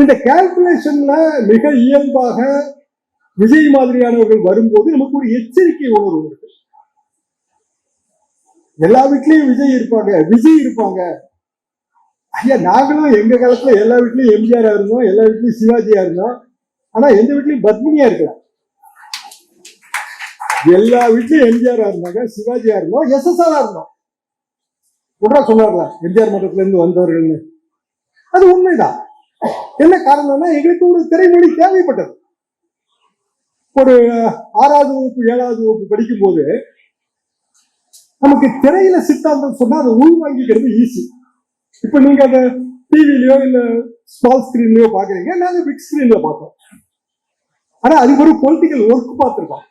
இந்த கால்குலேஷன்ல மிக இயல்பாக விஜய் மாதிரியானவர்கள் வரும்போது நமக்கு ஒரு எச்சரிக்கை உணர்வு இருக்கு. எல்லா வீட்லயும் விஜய் இருப்பாங்க. ஐயா, நாங்களும் எங்க காலத்துல எல்லா வீட்லயும் எம்ஜிஆரா இருந்தோம், எல்லா வீட்லயும் சிவாஜியா இருந்தோம். ஆனா எந்த வீட்லயும் பத்மினியா இருக்கலாம். எல்லா வீட்லயும் எம்ஜிஆரா இருந்தாங்க, சிவாஜியா இருந்தோம், எஸ்எஸ்ஆரா இருந்தோம். கூட சொன்னார்ல எம்ஜிஆர் மன்றத்துல இருந்து வந்தவர்கள்னு. அது உண்மைதான். என்ன காரணம்னா எங்களுக்கு ஒரு திரைமொழி தேவைப்பட்டது. ஒரு 6வது வகுப்பு 7வது வகுப்பு படிக்கும் போது நமக்கு திரையில சித்தாந்தம் சொன்னா அதை உள்வாங்கிக்கிறது ஈஸி. இப்ப நீங்க அந்த டிவிலயோ இல்ல ஸ்மால் ஸ்கிரீன்லயோ பாக்குறீங்க, நாங்க பிக் ஸ்கிரீன்ல பார்த்தோம். ஆனா அதுக்கு ஒரு பொலிட்டிக்கல் ஒர்க் பார்த்திருக்கோம்.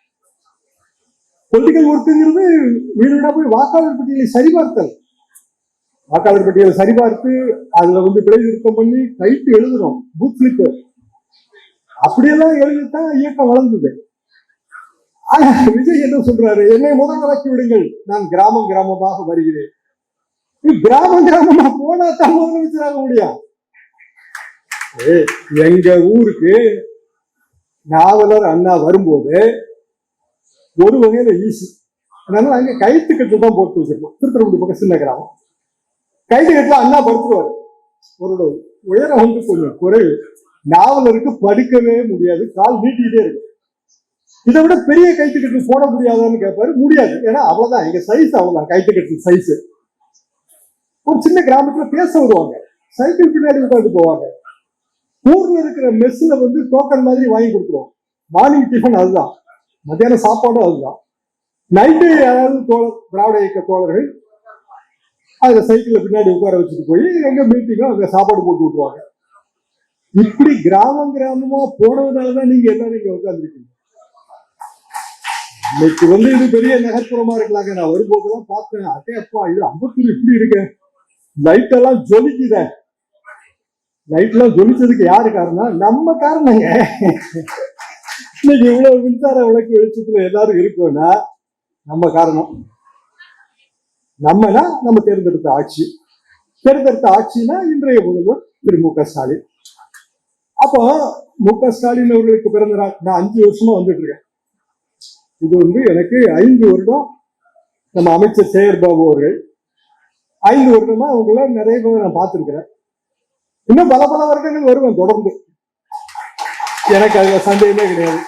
பொலிட்டிக்கல் ஒர்க்குங்கிறது வீடுனா போய் வாக்காளர் பட்டியலை சரிபார்த்தல். வாக்காளர் பட்டியலை சரிபார்த்து அதுல பிழை திருத்தம் பண்ணி கைட்டு எழுதுறோம், பூத் ஸ்லிப். அப்படியெல்லாம் எழுதித்தான் இயக்கம் வளர்ந்தது. ஆனா விஜய் என்ன சொல்றாரு, என்னை முதல்வராக்கி விடுங்கள், நான் கிராமம் கிராமமாக வருகிறேன். கிராமம் கிராமமா போனா தான் முதலமைச்சராக முடியும். எங்க ஊருக்கு நாவலர் அண்ணா வரும்போது ஒரு வகையில ஈஸி. அதனால அங்க கைத்து கட்டு தான் போட்டு வச்சிருக்கோம். திருத்துறைப்பூண்டி பக்கம் சின்ன கிராமம். கைத்து கட்டுல அண்ணா படுத்துருவாரு. ஒரு உயரம் கொஞ்சம் குறைவு. நாவலருக்கு படுக்கவே முடியாது, கால் நீட்டிக்கிட்டே இருக்கும். இதை விட பெரிய கைத்துக்கட்டு போட முடியாதான்னு கேட்பாரு. முடியாது, ஏன்னா அவ்வளவுதான், எங்க சைஸ் அவ்வளவுதான், கைத்துக்கட்டு சைஸ். ஒரு சின்ன கிராமத்துல பேச வருவாங்க, சைக்கிள் பின்னாடி உட்காந்து போவாங்க. ஊர்ல இருக்கிற மெஸ்ல டோக்கன் மாதிரி வாங்கி கொடுத்துருவோம். மார்னிங் டிஃபன் அதுதான், மத்தியானம் சாப்பாடும் அதுதான். நைட்டு யாராவது திராவிட இயக்க தோழர்கள் அதுல சைக்கிள்ல பின்னாடி உட்கார வச்சுட்டு போய் எங்க மீட்டிங்கோ அங்க சாப்பாடு போட்டு விட்டுருவாங்க. இப்படி கிராமம் கிராமமா போனதுனாலதான் நீங்க எல்லாரும் இங்க உட்காந்துருக்கீங்க. இன்னைக்கு இது பெரிய நகர்ப்புறமா இருக்கலாங்க. நான் வரும்போதுதான் பார்த்தேன், அட்டையப்பா இது அம்பத்தூர் இப்படி இருக்கு, லைட் எல்லாம் ஜொலிக்குத. லைட் எல்லாம் ஜொலிச்சதுக்கு யாரு காரணம்? நம்ம காரணங்க. இன்னைக்கு இவ்வளவு மின்சார விளக்கு வெளிச்சத்துல எல்லாரும் இருக்கோம்னா நம்ம காரணம். நம்மனா நம்ம தேர்ந்தெடுத்த ஆட்சி. தேர்ந்தெடுத்த ஆட்சினா இன்றைய முதல்வர் திரு மு.க. ஸ்டாலின். அப்போ மு.க. ஸ்டாலின் அவர்களுக்கு பிறந்த நாள் நான் 5 வருஷமா வந்துட்டு இருக்கேன். இது எனக்கு 5 வருடம். நம்ம அமைச்சர் சேகர் பாபு அவர்கள் 5 வருடமா அவங்கள நிறைய பேர் நான் பார்த்திருக்கிறேன். இன்னும் பல வருடங்கள் வருவேன் தொடர்ந்து, எனக்கு அதுல சந்தேகமே கிடையாது.